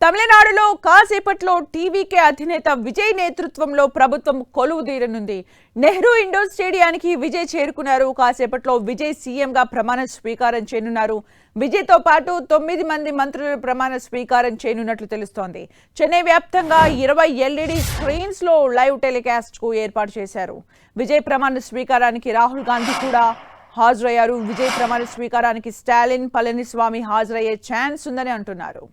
తమిళనాడులో కాసేపట్లో టీవీకే అధినేత విజయ్ నేతృత్వంలో ప్రభుత్వం కొలువుదీరనుంది. నెహ్రూ ఇండోర్ స్టేడియానికి విజయ్ చేరుకున్నారు. కాసేపట్లో విజయ్ సీఎంగా ప్రమాణ స్వీకారం చేయనున్నారు. విజయ్తో పాటు 9 మంది మంత్రులు ప్రమాణ స్వీకారం చేయనున్నట్లు తెలుస్తోంది. చెన్నై వ్యాప్తంగా 20 ఎల్ఈడి స్క్రీన్స్ లో లైవ్ టెలికాస్ట్ కు ఏర్పాటు చేశారు. విజయ్ ప్రమాణ స్వీకారానికి రాహుల్ గాంధీ కూడా హాజరయ్యారు. విజయ్ ప్రమాణ స్వీకారానికి స్టాలిన్, పళనిస్వామి హాజరయ్యే ఛాన్స్ ఉందని అంటున్నారు.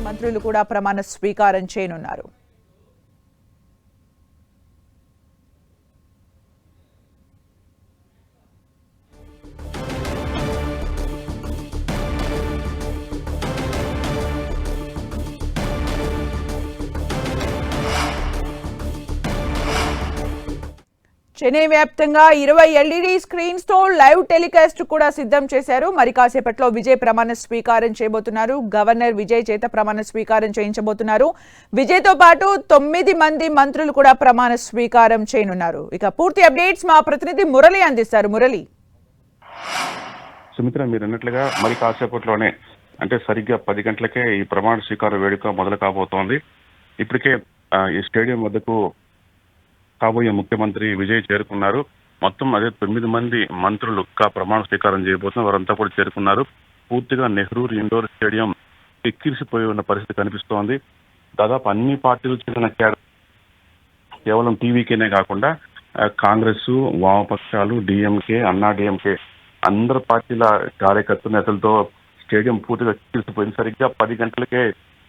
మంత్రులు కూడా ప్రమాణ స్వీకారం చేయనున్నారు. చెన్నై వ్యాప్తంగా 20 ఎల్ఈడి స్క్రీన్స్ తో లైవ్ టెలికాస్ట్ కూడా సిద్ధం చేశారు. మరి కాసేపట్లో విజయ్ ప్రమాణ స్వీకారం చేయబోతున్నారు. గవర్నర్ విజయ్ చేత ప్రమాణ స్వీకారం చేయించబోతున్నారు. విజయ్ తో పాటు 9 మంది మంత్రులు కూడా ప్రమాణ స్వీకారం చేయనున్నారు. ఇక పూర్తి అప్డేట్స్ మా ప్రతినిధి మురళి అందిస్తారు. మురళి, సుమిత్ర, మీరు అన్నట్లుగా మరి కాసేపట్లోనే అంటే సరిగ్గా 10 గంటలకే ఈ ప్రమాణ స్వీకార వేడుక మొదలు కాబోతోంది. ఇప్పటికే ఈ స్టేడియం వద్దకు కాబోయే ముఖ్యమంత్రి విజయ్ చేరుకున్నారు. మొత్తం అదే 9 మంది మంత్రులు ప్రమాణ స్వీకారం చేయబోతున్నారు. వారంతా కూడా చేరుకున్నారు. పూర్తిగా నెహ్రూ ఇండోర్ స్టేడియం ఎక్కిరిసిపోయి ఉన్న పరిస్థితి కనిపిస్తోంది. దాదాపు అన్ని పార్టీలు చెందిన కేవలం టీవీకేనే కాకుండా కాంగ్రెస్, వామపక్షాలు, డిఎంకే, అన్నా డిఎంకే అందరు పార్టీల కార్యకర్తలు, నేతలతో స్టేడియం పూర్తిగా ఎక్కిరిసిపోయింది. సరిగ్గా 10 గంటలకే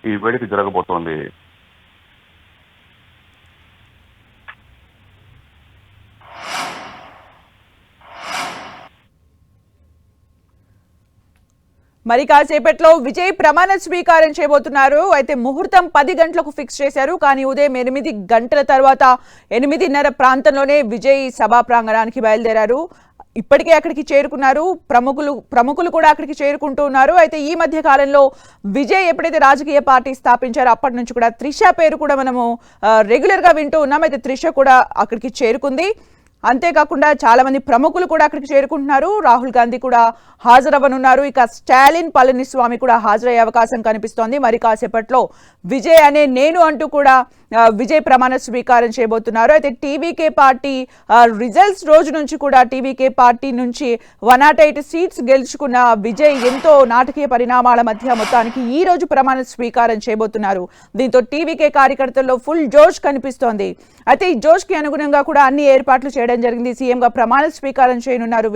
ఈ వేడుక జరగబోతోంది. మరి కాసేపట్లో విజయ్ ప్రమాణ స్వీకారం చేయబోతున్నారు. అయితే ముహూర్తం 10 గంటలకు ఫిక్స్ చేశారు. కానీ ఉదయం 8 గంటల తర్వాత 8:30 ప్రాంతంలోనే విజయ్ సభా ప్రాంగణానికి బయలుదేరారు. ఇప్పటికే అక్కడికి చేరుకున్నారు. ప్రముఖులు కూడా అక్కడికి చేరుకుంటూ ఉన్నారు. అయితే ఈ మధ్య కాలంలో విజయ్ ఎప్పుడైతే రాజకీయ పార్టీ స్థాపించారో అప్పటి నుంచి కూడా త్రిష పేరు కూడా మనము రెగ్యులర్ గా వింటూ ఉన్నాం. అయితే త్రిష కూడా అక్కడికి చేరుకుంది. అంతేకాకుండా చాలా మంది ప్రముఖులు కూడా అక్కడికి చేరుకుంటున్నారు. రాహుల్ గాంధీ కూడా హాజరవ్వనున్నారు. ఇక స్టాలిన్, పళనిస్వామి కూడా హాజరయ్యే అవకాశం కనిపిస్తోంది. మరి కాసేపట్లో విజయ్ అనే నేను అంటూ కూడా విజయ్ ప్రమాణ స్వీకారం చేయబోతున్నారు. అయితే టీవీకే పార్టీ రిజల్ట్స్ రోజు నుంచి కూడా టీవీకే పార్టీ నుంచి 108 సీట్స్ గెలుచుకున్న విజయ్ ఎంతో నాటకీయ పరిణామాల మధ్య మొత్తానికి ఈ రోజు ప్రమాణ స్వీకారం చేయబోతున్నారు. దీంతో టీవీకే కార్యకర్తల్లో ఫుల్ జోష్ కనిపిస్తోంది. అయితే ఈ జోష్ కి అనుగుణంగా కూడా అన్ని ఏర్పాట్లు చేయడం జరిగింది. సీఎంగా ప్రమాణ స్వీకారం చేయనున్నారు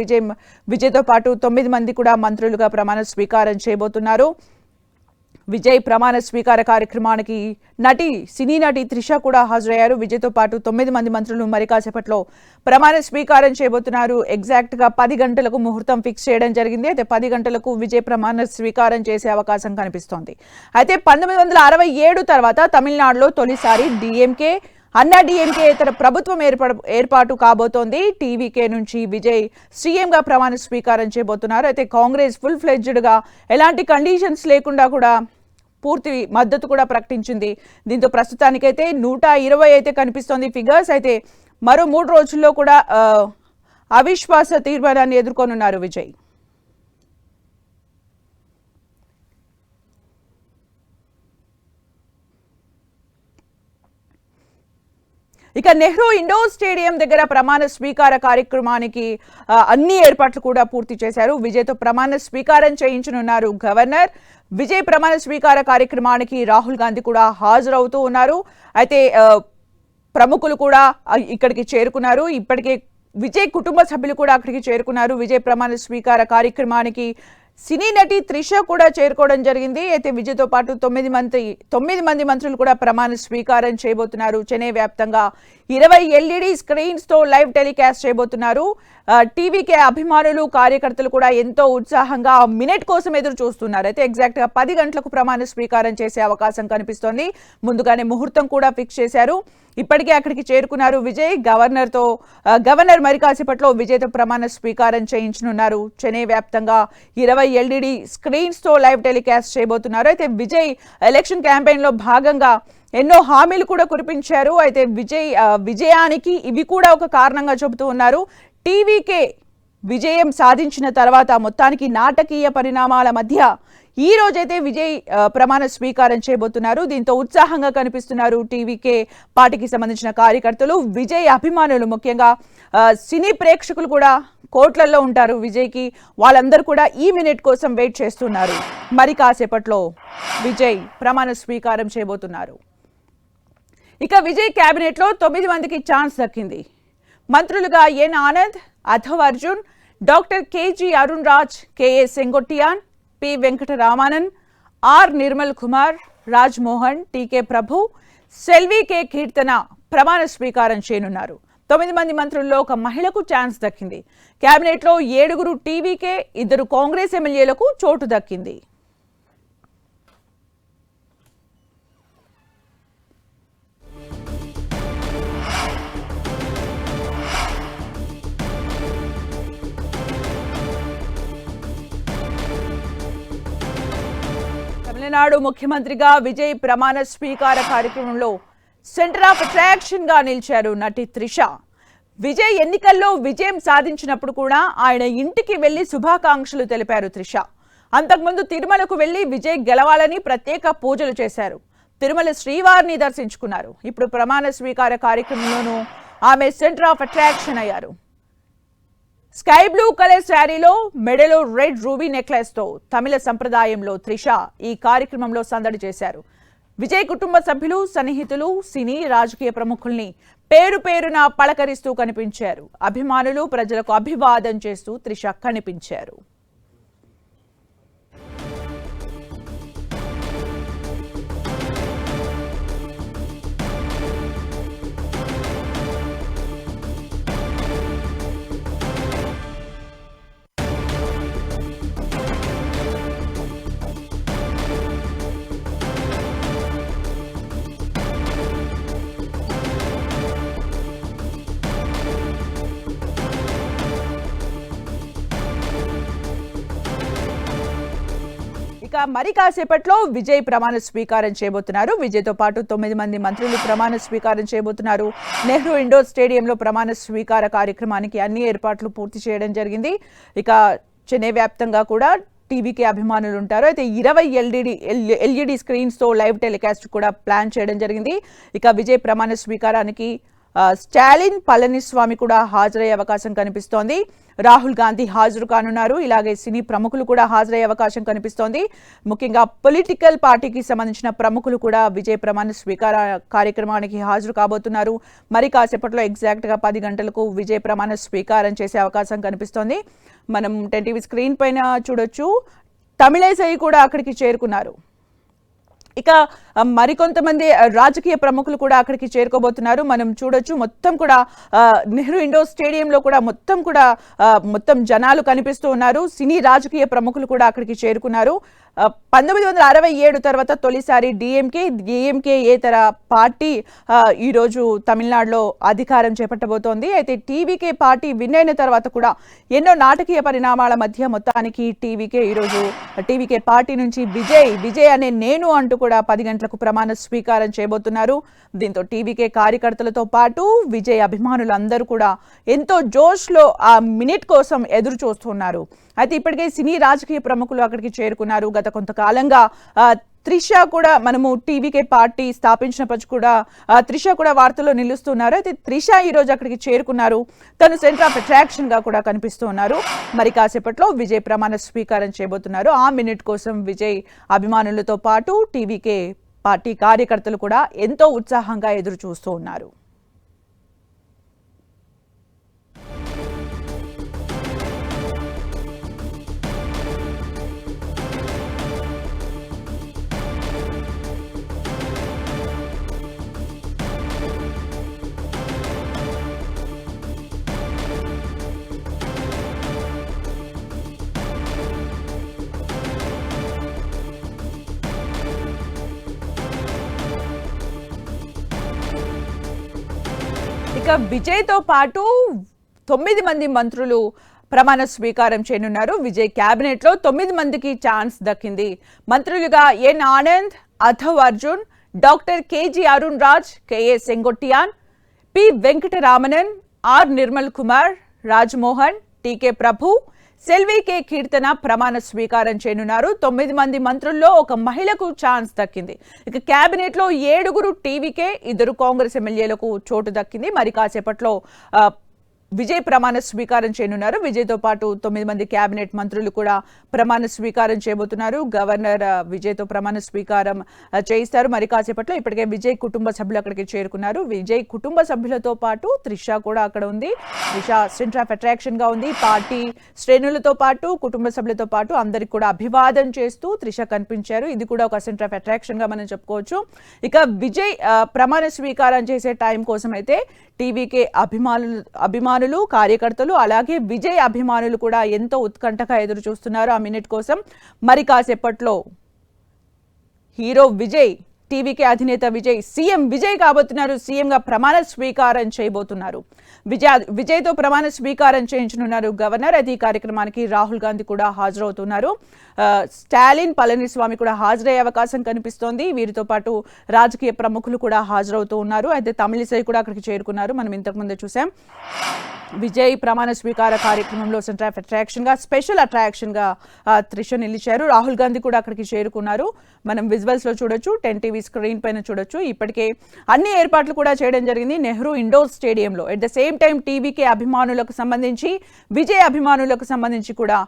విజయ్తో పాటు 9 మంది కూడా మంత్రులుగా ప్రమాణ స్వీకారం చేయబోతున్నారు. విజయ్ ప్రమాణ స్వీకార కార్యక్రమానికి సినీ నటి త్రిష కూడా హాజరయ్యారు. విజయ్తో పాటు 9 మంది మంత్రులు మరి కాసేపట్లో ప్రమాణ స్వీకారం చేయబోతున్నారు. ఎగ్జాక్ట్ గా 10 గంటలకు ముహూర్తం ఫిక్స్ చేయడం జరిగింది. అయితే 10 గంటలకు విజయ్ ప్రమాణ స్వీకారం చేసే అవకాశం కనిపిస్తోంది. అయితే 1967 తర్వాత తమిళనాడులో తొలిసారి డిఎంకే, అన్నా డిఎంకే ఇతర ప్రభుత్వం ఏర్పాటు కాబోతోంది. టీవీకే నుంచి విజయ్ సీఎంగా ప్రమాణ స్వీకారం చేయబోతున్నారు. అయితే కాంగ్రెస్ ఫుల్ ఫ్లెడ్జ్డ్ గా ఎలాంటి కండిషన్స్ లేకుండా కూడా పూర్తి మద్దతు కూడా ప్రకటించింది. దీంతో ప్రస్తుతానికైతే 120 అయితే కనిపిస్తోంది ఫిగర్స్. అయితే మరో 3 రోజుల్లో కూడా అవిశ్వాస తీర్మానాన్ని ఎదుర్కొనున్నారు విజయ్. ఇక నెహ్రూ ఇండోర్ స్టేడియం దగ్గర ప్రమాణ స్వీకార కార్యక్రమానికి అన్ని ఏర్పాట్లు కూడా పూర్తి చేశారు. విజయ్తో ప్రమాణ స్వీకారం చేయించనున్నారు గవర్నర్. విజయ్ ప్రమాణ స్వీకార కార్యక్రమానికి రాహుల్ గాంధీ కూడా హాజరవుతూ ఉన్నారు. అయితే ప్రముఖులు కూడా ఇక్కడికి చేరుకున్నారు. ఇప్పటికే విజయ్ కుటుంబ సభ్యులు కూడా అక్కడికి చేరుకున్నారు. విజయ్ ప్రమాణ స్వీకార కార్యక్రమానికి సినీ నటి త్రిష కూడా చేరుకోవడం జరిగింది. అయితే విజయ్తో పాటు 9 మంది మంత్రులు కూడా ప్రమాణ స్వీకారం చేయబోతున్నారు. చెన్నై వ్యాప్తంగా 20 ఎల్ఈడి స్క్రీన్స్ తో లైవ్ టెలికాస్ట్ చేయబోతున్నారు. టీవీకే అభిమానులు కార్యకర్తలు కూడా ఎంతో ఉత్సాహంగా మినిట్ కోసం ఎదురు చూస్తున్నారు. అయితే ఎగ్జాక్ట్ గా 10 గంటలకు ప్రమాణ స్వీకారం చేసే అవకాశం కనిపిస్తోంది. ముందుగానే ముహూర్తం కూడా ఫిక్స్ చేశారు. ఇప్పటికే అక్కడికి చేరుకున్నారు విజయ్. గవర్నర్ మరి కాసేపట్లో విజయ్తో ప్రమాణ స్వీకారం చేయించనున్నారు. చెన్నై వ్యాప్తంగా 20 ఎల్ఈడి స్క్రీన్స్ తో లైవ్ టెలికాస్ట్ చేయబోతున్నారు. అయితే విజయ్ ఎలక్షన్ క్యాంపెయిన్ లో భాగంగా ఎన్నో హామీలు కూడా కురిపించారు. అయితే విజయానికి ఇవి కూడా ఒక కారణంగా చెబుతూ ఉన్నారు. టీవీకే విజయం సాధించిన తర్వాత మొత్తానికి నాటకీయ పరిణామాల మధ్య ఈ రోజైతే విజయ్ ప్రమాణ స్వీకారం చేయబోతున్నారు. దీంతో ఉత్సాహంగా కనిపిస్తున్నారు టీవీకే పార్టీకి సంబంధించిన కార్యకర్తలు, విజయ్ అభిమానులు. ముఖ్యంగా సినీ ప్రేక్షకులు కూడా కోట్లల్లో ఉంటారు విజయ్కి. వాళ్ళందరూ కూడా ఈ మినిట్ కోసం వెయిట్ చేస్తున్నారు. మరి కాసేపట్లో విజయ్ ప్రమాణ స్వీకారం చేయబోతున్నారు. ఇక విజయ్ కేబినెట్ లో 9 మందికి ఛాన్స్ దక్కింది. మంత్రులుగా N Anand, Aadhav Arjun, doctor KG Arun Raj, KA Sengottaiyan, P Venkataramanan, R Nirmal Kumar, Raj Mohan, TK Prabhu, Selvi K Keerthana ప్రమాణ స్వీకారం చేయనున్నారు. 9 మంది మంత్రుల్లో ఒక మహిళకు ఛాన్స్ దక్కింది. కేబినెట్ లో 7 టీవీకే, 2 కాంగ్రెస్ ఎమ్మెల్యేలకు చోటు దక్కింది. తమిళనాడు ముఖ్యమంత్రిగా విజయ్ ప్రమాణ స్వీకార కార్యక్రమంలో సెంటర్ ఆఫ్ అట్రాక్షన్ గా నిలిచారు నటి త్రిష. విజయ్ ఎన్నికల్లో విజయం సాధించినప్పుడు కూడా ఆయన ఇంటికి వెళ్లి శుభాకాంక్షలు తెలిపారు త్రిష. అంతకుముందు తిరుమలకు వెళ్లి విజయ్ గెలవాలని ప్రత్యేక పూజలు చేశారు. తిరుమల శ్రీవారిని దర్శించుకున్నారు. ఇప్పుడు ప్రమాణ స్వీకార కార్యక్రమంలోనూ ఆమె సెంటర్ ఆఫ్ అట్రాక్షన్ అయ్యారు. స్కై బ్లూ కలర్ శారీలో, మెడలో రెడ్ రూబీ నెక్లెస్ తో తమిళ సంప్రదాయంలో త్రిష ఈ కార్యక్రమంలో సందడి చేశారు. విజయ్ కుటుంబ సభ్యులు, సన్నిహితులు, సినీ రాజకీయ ప్రముఖుల్ని పేరు పేరున పలకరిస్తూ కనిపించారు. అభిమానులు ప్రజలకు అభివాదం చేస్తూ త్రిష కనిపించారు. ఇక మరి కాసేపట్లో విజయ్ ప్రమాణ స్వీకారం చేయబోతున్నారు. విజయ్తో పాటు 9 మంది మంత్రులు ప్రమాణ స్వీకారం చేయబోతున్నారు. నెహ్రూ ఇండోర్ స్టేడియంలో ప్రమాణ స్వీకార కార్యక్రమానికి అన్ని ఏర్పాట్లు పూర్తి చేయడం జరిగింది. ఇక చెన్నై వ్యాప్తంగా కూడా టీవీకే అభిమానులు ఉంటారు. అయితే 20 ఎల్ఈడి స్క్రీన్స్ తో లైవ్ టెలికాస్ట్ కూడా ప్లాన్ చేయడం జరిగింది. ఇక విజయ్ ప్రమాణ స్వీకారానికి స్టాలిన్, పళనిస్వామి కూడా హాజరయ్యే అవకాశం కనిపిస్తోంది. రాహుల్ గాంధీ హాజరు కానున్నారు. ఇలాగే సినీ ప్రముఖులు కూడా హాజరయ్యే అవకాశం కనిపిస్తోంది. ముఖ్యంగా పొలిటికల్ పార్టీకి సంబంధించిన ప్రముఖులు కూడా విజయ్ ప్రమాణ స్వీకార కార్యక్రమానికి హాజరు కాబోతున్నారు. మరి కాసేపట్లో ఎగ్జాక్ట్ గా 10 గంటలకు విజయ్ ప్రమాణ స్వీకారం చేసే అవకాశం కనిపిస్తోంది. మనం 10 టీవీ స్క్రీన్ పైన చూడొచ్చు. తమిళైసై కూడా అక్కడికి చేరుకున్నారు. ఇక మరికొంతమంది రాజకీయ ప్రముఖులు కూడా అక్కడికి చేరుకోబోతున్నారు. మనం చూడొచ్చు మొత్తం కూడా నెహ్రూ ఇండోర్ స్టేడియంలో కూడా మొత్తం జనాలు కనిపిస్తూ ఉన్నారు. సినీ రాజకీయ ప్రముఖులు కూడా అక్కడికి చేరుకున్నారు. 1967 తర్వాత తొలిసారి డిఎంకే ఏతర పార్టీ ఈరోజు తమిళనాడులో అధికారం చేపట్టబోతోంది. అయితే టీవీకే పార్టీ విన్ అయిన తర్వాత కూడా ఎన్నో నాటకీయ పరిణామాల మధ్య మొత్తానికి టీవీకే పార్టీ నుంచి విజయ్ అనే నేను అంటూ కూడా 10 గంటలకు ప్రమాణ స్వీకారం చేయబోతున్నారు. దీంతో టీవీకే కార్యకర్తలతో పాటు విజయ్ అభిమానులు అందరూ కూడా ఎంతో జోష్లో ఆ మినిట్ కోసం ఎదురు చూస్తున్నారు. అయితే ఇప్పటికే సినీ రాజకీయ ప్రముఖులు అక్కడికి చేరుకున్నారు. గత కొంతకాలంగా త్రిష కూడా మనము టీవీకే పార్టీ స్థాపించినప్పుడు కూడా త్రిష కూడా వార్తల్లో నిలుస్తున్నారు. అయితే త్రిష ఈ రోజు అక్కడికి చేరుకున్నారు. తను సెంటర్ ఆఫ్ అట్రాక్షన్ గా కూడా కనిపిస్తూ ఉన్నారు. మరి కాసేపట్లో విజయ్ ప్రమాణ స్వీకారం చేయబోతున్నారు. ఆ మినిట్ కోసం విజయ్ అభిమానులతో పాటు టీవీకే పార్టీ కార్యకర్తలు కూడా ఎంతో ఉత్సాహంగా ఎదురు చూస్తూ ఉన్నారు. ఇక విజయ్తో పాటు 9 మంది మంత్రులు ప్రమాణ స్వీకారం చేయనున్నారు. విజయ్ క్యాబినెట్ లో 9 మందికి ఛాన్స్ దక్కింది. మంత్రులుగా N Anand, Aadhav Arjun, doctor KG Arun Raj, KA Sengottaiyan, P Venkataraman, R Nirmal Kumar, Rajmohan, TK Prabhu, Selvi K Keerthana ప్రమాణ స్వీకారం చేయనున్నారు. 9 మంది మంత్రుల్లో ఒక మహిళకు ఛాన్స్ దక్కింది. ఇక కేబినెట్ లో 7 టీవీకే, 2 కాంగ్రెస్ ఎమ్మెల్యేలకు చోటు దక్కింది. మరి కాసేపట్లో విజయ్ ప్రమాణ స్వీకారం చేయనున్నారు. విజయ్తో పాటు 9 మంది కేబినెట్ మంత్రులు కూడా ప్రమాణ స్వీకారం చేయబోతున్నారు. గవర్నర్ విజయ్తో ప్రమాణ స్వీకారం చేయిస్తారు. మరి కాసేపట్లో ఇప్పటికే విజయ్ కుటుంబ సభ్యులు అక్కడికి చేరుకున్నారు. విజయ్ కుటుంబ సభ్యులతో పాటు త్రిష కూడా అక్కడ ఉంది. త్రిష సెంటర్ ఆఫ్ అట్రాక్షన్ గా ఉంది. పార్టీ శ్రేణులతో పాటు కుటుంబ సభ్యులతో పాటు అందరికి కూడా అభివాదం చేస్తూ త్రిష కనిపించారు. ఇది కూడా ఒక సెంటర్ ఆఫ్ అట్రాక్షన్ గా మనం చెప్పుకోవచ్చు. ఇక విజయ్ ప్రమాణ స్వీకారం చేసే టైం కోసం అయితే టీవీకే అభిమానులు, కార్యకర్తలు, అలాగే విజయ్ అభిమానులు కూడా ఎంతో ఉత్కంఠగా ఎదురు చూస్తున్నారు ఆ మినిట్ కోసం. మరి కాసేపట్లో హీరో విజయ్, టీవీకే అధినేత విజయ్ సీఎం విజయ్ కాబోతున్నారు. సీఎం గా ప్రమాణ స్వీకారం చేయబోతున్నారు. విజయ్తో ప్రమాణ స్వీకారం చేయించనున్నారు గవర్నర్. అయితే ఈ కార్యక్రమానికి రాహుల్ గాంధీ కూడా హాజరవుతున్నారు. స్టాలిన్, పళనిస్వామి కూడా హాజరయ్యే అవకాశం కనిపిస్తోంది. వీరితో పాటు రాజకీయ ప్రముఖులు కూడా హాజరవుతూ ఉన్నారు. అయితే తమిళిసై కూడా అక్కడికి చేరుకున్నారు. మనం ఇంతకుముందే చూసాం. విజయ్ ప్రమాణ స్వీకార కార్యక్రమంలో సెంటర్ ఆఫ్ అట్రాక్షన్ గా, స్పెషల్ అట్రాక్షన్ గా త్రిష నిలిచారు. రాహుల్ గాంధీ కూడా అక్కడికి చేరుకున్నారు. మనం విజువల్స్ లో చూడొచ్చు, 10 టీవీ స్క్రీన్ పైన చూడొచ్చు. ఇప్పటికే అన్ని ఏర్పాట్లు కూడా చేయడం జరిగింది నెహ్రూ ఇండోర్ స్టేడియంలో. At the same time TVK అభిమానులకు సంబంధించి, విజయ్ అభిమానులకు సంబంధించి కూడా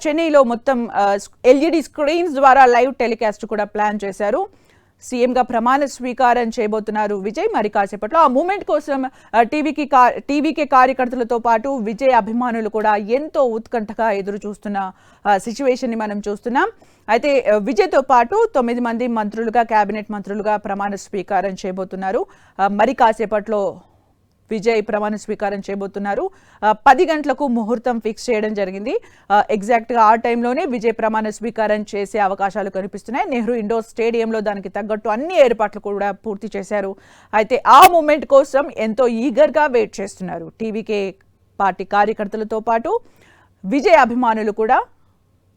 చెన్నైలో మొత్తం ఎల్ఈడి స్క్రీన్స్ ద్వారా లైవ్ టెలికాస్ట్ కూడా ప్లాన్ చేశారు. సీఎంగా ప్రమాణ స్వీకారం చేయబోతున్నారు విజయ్. మరి కాసేపట్లో ఆ మూమెంట్ కోసం టీవీకే కార్యకర్తలతో పాటు విజయ్ అభిమానులు కూడా ఎంతో ఉత్కంఠగా ఎదురు చూస్తున్న సిచ్యువేషన్ ని మనం చూస్తున్నాం. అయితే విజయ్తో పాటు 9 మంది మంత్రులుగా, కేబినెట్ మంత్రులుగా ప్రమాణ స్వీకారం చేయబోతున్నారు. మరి కాసేపట్లో విజయ్ ప్రమాణ స్వీకారం చేయబోతున్నారు. 10 గంటలకు ముహూర్తం ఫిక్స్ చేయడం జరిగింది. ఎగ్జాక్ట్గా ఆ టైంలోనే విజయ్ ప్రమాణ స్వీకారం చేసే అవకాశాలు కనిపిస్తున్నాయి. నెహ్రూ ఇండోర్ స్టేడియంలో దానికి తగ్గట్టు అన్ని ఏర్పాట్లు కూడా పూర్తి చేశారు. అయితే ఆ మూమెంట్ కోసం ఎంతో ఈగర్గా వెయిట్ చేస్తున్నారు టీవీకే పార్టీ కార్యకర్తలతో పాటు విజయ్ అభిమానులు కూడా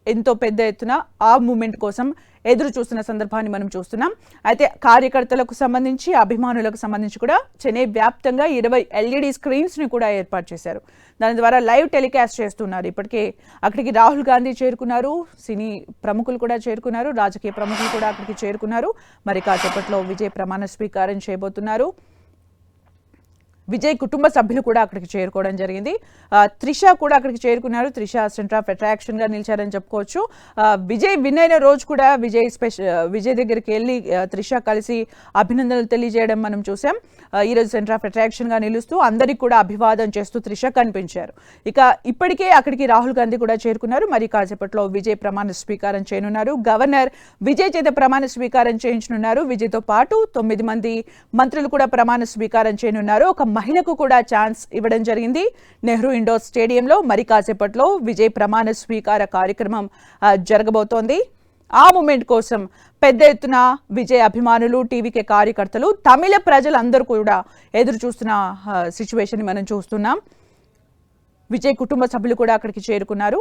ఎంతో పెద్ద ఎత్తున ఆ మూమెంట్ కోసం ఎదురు చూస్తున్న సందర్భాన్ని మనం చూస్తున్నాం. అయితే కార్యకర్తలకు సంబంధించి, అభిమానులకు సంబంధించి కూడా చెన్నై వ్యాప్తంగా 20 ఎల్ఈడి స్క్రీన్స్ ని కూడా ఏర్పాటు చేశారు. దాని ద్వారా లైవ్ టెలికాస్ట్ చేస్తున్నారు. ఇప్పటికే అక్కడికి రాహుల్ గాంధీ చేరుకున్నారు. సినీ ప్రముఖులు కూడా చేరుకున్నారు. రాజకీయ ప్రముఖులు కూడా అక్కడికి చేరుకున్నారు. మరి కాసేపట్లో విజయ్ ప్రమాణ స్వీకారం చేయబోతున్నారు. విజయ్ కుటుంబ సభ్యులు కూడా అక్కడికి చేరుకోవడం జరిగింది. త్రిష కూడా అక్కడికి చేరుకున్నారు. త్రిష సెంటర్ ఆఫ్ అట్రాక్షన్ గా నిలిచారని చెప్పుకోవచ్చు. విజయ్ విన్ అయిన రోజు కూడా విజయ్ దగ్గరికి వెళ్ళి త్రిష కలిసి అభినందనలు తెలియజేయడం మనం చూసాం. ఈరోజు సెంటర్ ఆఫ్ అట్రాక్షన్ గా నిలుస్తూ అందరికి కూడా అభివాదం చేస్తూ త్రిష కనిపించారు. ఇక ఇప్పటికే అక్కడికి రాహుల్ గాంధీ కూడా చేరుకున్నారు. మరి కాసేపట్లో విజయ్ ప్రమాణ స్వీకారం చేయనున్నారు. గవర్నర్ విజయ్ చేత ప్రమాణ స్వీకారం చేయించనున్నారు. విజయ్తో పాటు 9 మంది మంత్రులు కూడా ప్రమాణ స్వీకారం చేయనున్నారు. ఒక మహిళకు కూడా ఛాన్స్ ఇవ్వడం జరిగింది నెహ్రూ ఇండోర్ స్టేడియంలో. మరి కాసేపట్లో విజయ్ ప్రమాణ స్వీకార కార్యక్రమం జరగబోతోంది. ఆ మూమెంట్ కోసం పెద్ద ఎత్తున విజయ్ అభిమానులు, టీవీకే కార్యకర్తలు, తమిళ ప్రజలందరూ కూడా ఎదురు చూస్తున్న సిచ్యువేషన్ మనం చూస్తున్నాం. విజయ్ కుటుంబ సభ్యులు కూడా అక్కడికి చేరుకున్నారు.